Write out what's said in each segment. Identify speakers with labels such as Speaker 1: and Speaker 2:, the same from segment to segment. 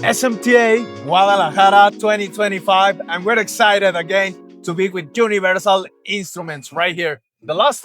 Speaker 1: SMTA Guadalajara 2025, and we're excited again to be with Universal Instruments right here. Last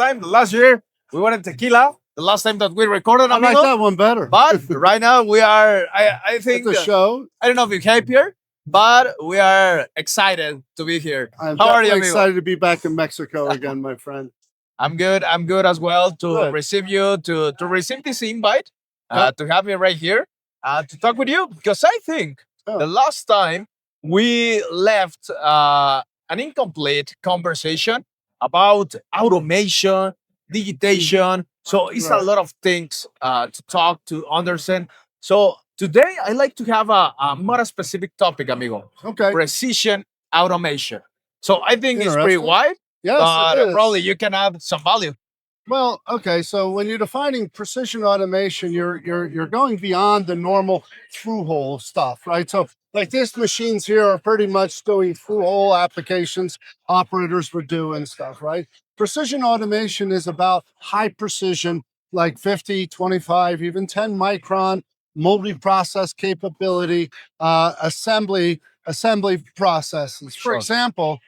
Speaker 1: year, we went in Tequila. The last time that we recorded,
Speaker 2: I like that one better.
Speaker 1: But right now we are, I think,
Speaker 2: the show.
Speaker 1: I don't know if you're happier, but we are excited to be here.
Speaker 2: I'm
Speaker 1: How are you, amigo?
Speaker 2: excited to be back in Mexico again, my friend.
Speaker 1: I'm good as well to receive you, to receive this invite, to have me right here, to talk with you, because I think the last time we left an incomplete conversation about automation, digitation. So it's a lot of things to talk, to understand. So today I like to have a more specific topic, amigo.
Speaker 2: Okay.
Speaker 1: Precision automation. So I think it's pretty wide.
Speaker 2: Yes,
Speaker 1: but probably you can add some value.
Speaker 2: Well, okay. So when you're defining precision automation, you're going beyond the normal through-hole stuff, right? So like these machines here are pretty much doing through-hole applications operators would do and stuff, right? Precision automation is about high precision, like 50, 25, even 10 micron multi-process capability, assembly processes. For example,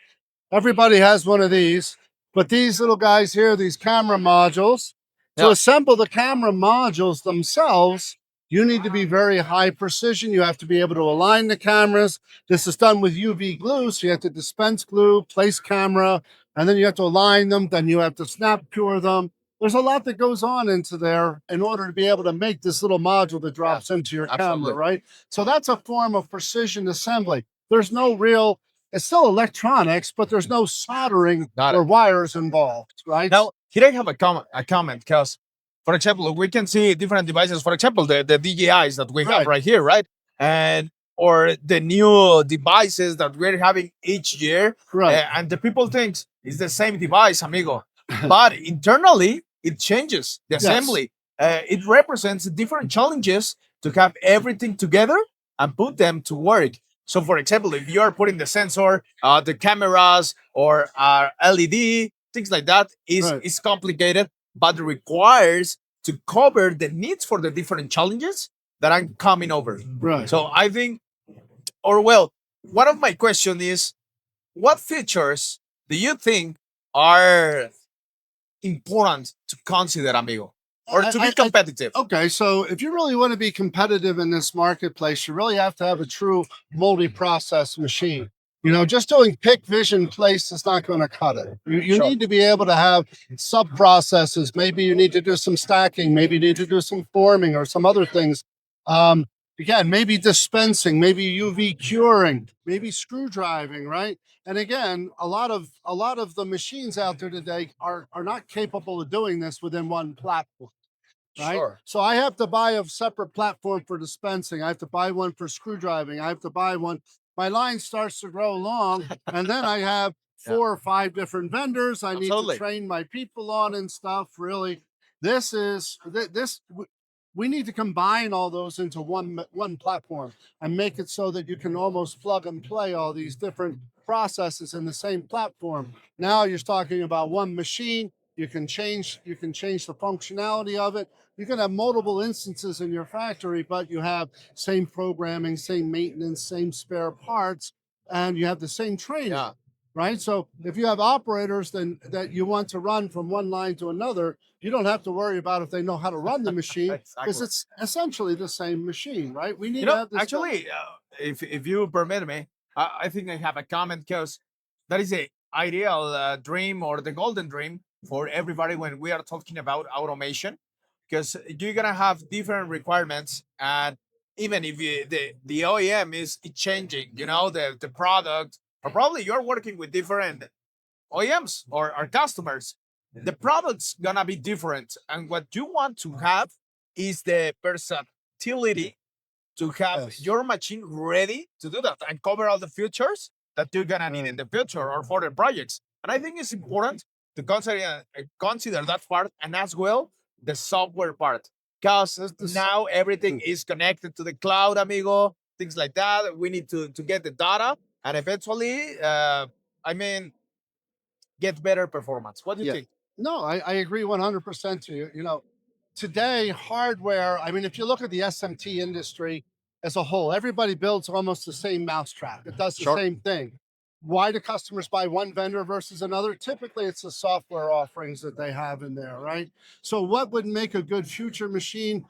Speaker 2: everybody has one of these, but these little guys here, these camera modules, to assemble the camera modules themselves, you need to be very high precision. You have to be able to align the cameras. This is done with UV glue, so you have to dispense glue, place camera, and then you have to align them. Then you have to snap cure them. There's a lot that goes on into there in order to be able to make this little module that drops into your camera, right? So that's a form of precision assembly. There's no real, it's still electronics, but there's no soldering or wires involved, right?
Speaker 1: Now, here I have a comment, because, for example, we can see different devices. For example, the DJIs that we have right here, right? And or the new devices that we're having each year. And the people think it's the same device, amigo. But internally, it changes the assembly. It represents different challenges to have everything together and put them to work. So, for example, if you are putting the sensor, the cameras, or LED, things like that, is complicated, but requires to cover the needs for the different challenges that are coming over. So I think, one of my questions is, what features do you think are important to consider, amigo? Or to be competitive.
Speaker 2: Okay, so if you really want to be competitive in this marketplace, you really have to have a true multi-process machine. You know, just doing pick, vision, place is not going to cut it. You need to be able to have sub-processes. Maybe you need to do some stacking. Maybe you need to do some forming or some other things. Again, maybe dispensing, maybe UV curing, maybe screw driving, right? And again, a lot of the machines out there today are not capable of doing this within one platform. Right? So I have to buy a separate platform for dispensing. I have to buy one for screw driving. I have to buy one. My line starts to grow long, and then I have 4 or 5 different vendors I need to train my people on and stuff. Really, we need to combine all those into one platform and make it so that you can almost plug and play all these different processes in the same platform. Now you're talking about one machine. You can change the functionality of it. You can have multiple instances in your factory, but you have same programming, same maintenance, same spare parts, and you have the same training. Right? So if you have operators that you want to run from one line to another, you don't have to worry about if they know how to run the machine, because it's essentially the same machine, right? We need to have this
Speaker 1: actually, if you permit me, I think I have a comment, because that is the ideal dream, or the golden dream for everybody when we are talking about automation, because you're gonna have different requirements, and even if the OEM is changing, the product, or probably you're working with different OEMs or customers, the product's gonna be different, and what you want to have is the versatility to have your machine ready to do that and cover all the features that you're gonna need in the future or for the projects. And I think it's important to consider that part, and as well the software part, because now everything is connected to the cloud, amigo. Things like that. We need to get the data, and eventually, get better performance. What do you think?
Speaker 2: No, I agree 100% to you. You know, today hardware, I mean, if you look at the SMT industry, as a whole. Everybody builds almost the same mousetrap. It does the
Speaker 1: Sure.
Speaker 2: same thing. Why do customers buy one vendor versus another? Typically, it's the software offerings that they have in there, right? So, what would make a good future machine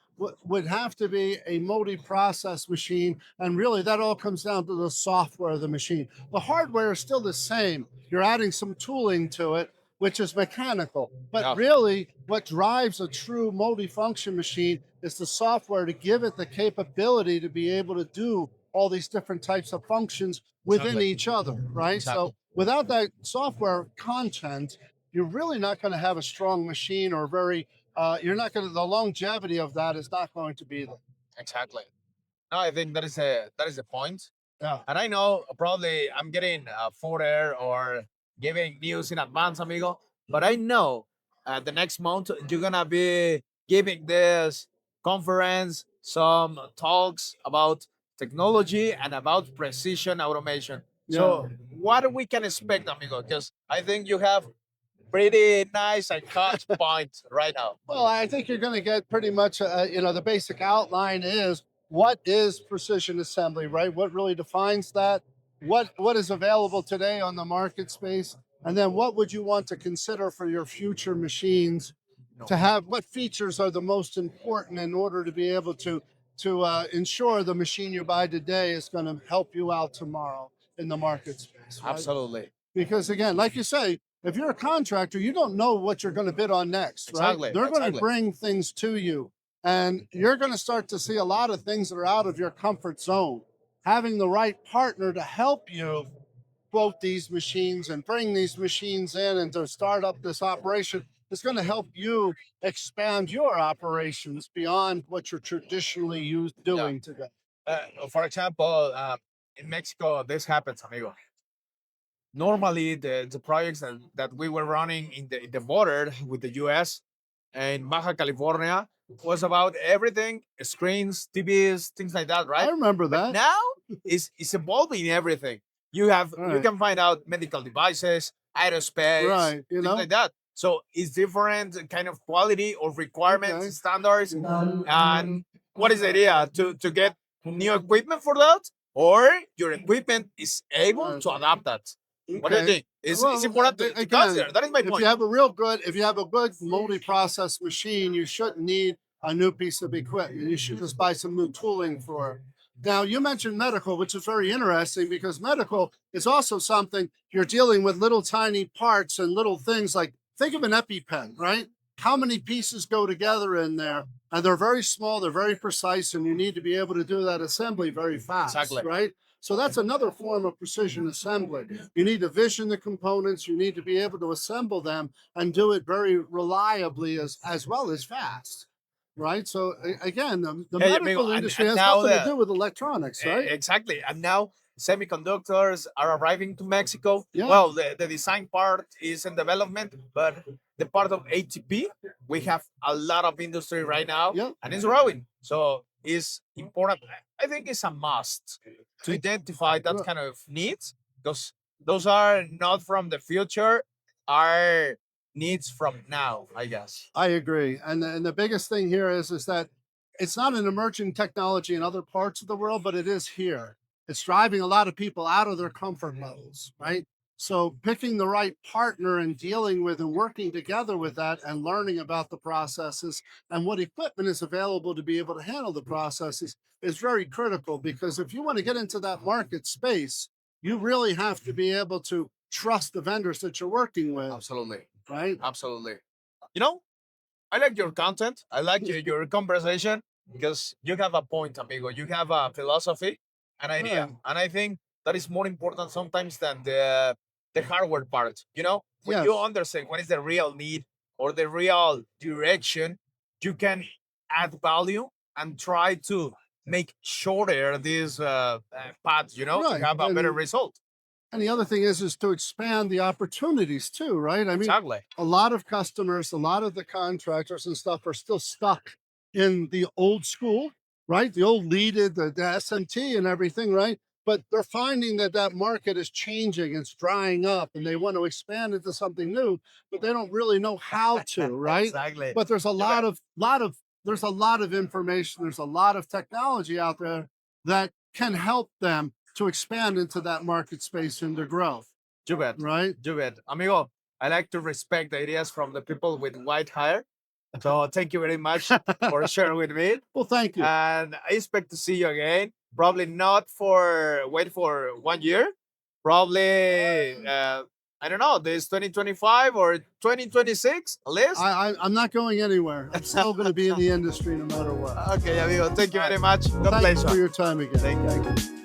Speaker 2: would have to be a multi-process machine, and really, that all comes down to the software of the machine. The hardware is still the same. You're adding some tooling to it, which is mechanical. But
Speaker 1: Yeah.
Speaker 2: really, what drives a true multifunction machine is the software to give it the capability to be able to do all these different types of functions within
Speaker 1: Exactly.
Speaker 2: each other, right?
Speaker 1: Exactly.
Speaker 2: So without that software content, you're really not going to have a strong machine or very, you're not going to, the longevity of that is not going to be there.
Speaker 1: Exactly. No, I think that is a point.
Speaker 2: Yeah.
Speaker 1: And I know probably I'm getting for air or giving news in advance, amigo. But I know the next month you're gonna be giving this conference some talks about technology and about precision automation.
Speaker 2: Yeah.
Speaker 1: So what we can expect, amigo? Because I think you have pretty nice and hot point right now.
Speaker 2: Well, I think you're going to get pretty much, the basic outline is what is precision assembly, right? What really defines that? What is available today on the market space? And then what would you want to consider for your future machines
Speaker 1: No,
Speaker 2: to have? What features are the most important in order to be able to ensure the machine you buy today is going to help you out tomorrow in the market space, right?
Speaker 1: absolutely.
Speaker 2: Because again, like you say, if you're a contractor, you don't know what you're going to bid on next, right?
Speaker 1: Exactly.
Speaker 2: They're going to
Speaker 1: Exactly.
Speaker 2: bring things to you, and you're going to start to see a lot of things that are out of your comfort zone. Having the right partner to help you quote these machines and bring these machines in and to start up this operation is going to help you expand your operations beyond what you're traditionally used
Speaker 1: Yeah.
Speaker 2: doing today.
Speaker 1: For example, in Mexico, this happens, amigo. Normally, the projects that we were running in the border with the US and Baja California was about everything screens, TVs, things like that,
Speaker 2: I
Speaker 1: right?
Speaker 2: remember
Speaker 1: But
Speaker 2: that.
Speaker 1: now it's evolving everything. You
Speaker 2: Right.
Speaker 1: can find out medical devices, aerospace,
Speaker 2: Right. You
Speaker 1: things
Speaker 2: know,
Speaker 1: like that. So it's different kind of quality or requirements,
Speaker 2: okay.
Speaker 1: standards. And what is the idea to get new equipment for that, or your equipment is able to adapt that? What do you
Speaker 2: Okay.
Speaker 1: think? It's
Speaker 2: Well,
Speaker 1: important to
Speaker 2: again,
Speaker 1: consider. That is my
Speaker 2: if
Speaker 1: point.
Speaker 2: you have a good multi-process machine, you shouldn't need a new piece of equipment. You should just buy some new tooling for it. Now, you mentioned medical, which is very interesting because medical is also something you're dealing with little tiny parts and little things like think of an EpiPen, right? How many pieces go together in there? And they're very small, they're very precise, and you need to be able to do that assembly very fast,
Speaker 1: Exactly.
Speaker 2: right? So that's another form of precision assembly. You need to vision the components, you need to be able to assemble them and do it very reliably as well as fast. Right. So again, the
Speaker 1: Hey, amigo,
Speaker 2: medical industry
Speaker 1: and
Speaker 2: has
Speaker 1: now
Speaker 2: nothing to do with electronics, right?
Speaker 1: exactly, and now semiconductors are arriving to Mexico.
Speaker 2: Yeah.
Speaker 1: Well, the design part is in development, but the part of ATP, we have a lot of industry right now,
Speaker 2: Yeah.
Speaker 1: and it's growing. So it's important. I think it's a must to identify that
Speaker 2: Right.
Speaker 1: kind of needs because those are not from the future, are needs from now, I guess.
Speaker 2: I agree. And the biggest thing here is that it's not an emerging technology in other parts of the world, but it is here. It's driving a lot of people out of their comfort levels, right? So picking the right partner and dealing with and working together with that and learning about the processes and what equipment is available to be able to handle the processes is very critical because if you want to get into that market space, you really have to be able to trust the vendors that you're working with,
Speaker 1: Absolutely.
Speaker 2: right?
Speaker 1: Absolutely. You know, I like your content. I like your conversation because you have a point, amigo. You have a philosophy, an idea,
Speaker 2: Right.
Speaker 1: and I think that is more important sometimes than the hardware part. You know, when you
Speaker 2: Yes.
Speaker 1: understand what is the real need or the real direction, you can add value and try to make shorter this path. You know, to
Speaker 2: Right.
Speaker 1: have a better result.
Speaker 2: And the other thing is to expand the opportunities too, right? I mean,
Speaker 1: Exactly.
Speaker 2: a lot of customers, a lot of the contractors and stuff are still stuck in the old school, right? The old leaded, the SMT and everything, right? But they're finding that that market is changing, it's drying up, and they want to expand into something new, but they don't really know how to, right?
Speaker 1: Exactly.
Speaker 2: But there's a lot of information, there's a lot of technology out there that can help them to expand into that market space and to growth,
Speaker 1: You bet.
Speaker 2: right?
Speaker 1: You bet. Amigo, I like to respect the ideas from the people with white hair. So thank you very much for sharing with me.
Speaker 2: Well, thank you.
Speaker 1: And I expect to see you again. Probably not for wait for 1 year. Probably I don't know, this 2025 or 2026 list.
Speaker 2: I'm not going anywhere. I'm still going to be in the industry no matter what.
Speaker 1: Okay, amigo. Thank you very much. God
Speaker 2: Thank
Speaker 1: bless
Speaker 2: you for your time again.
Speaker 1: Thank you.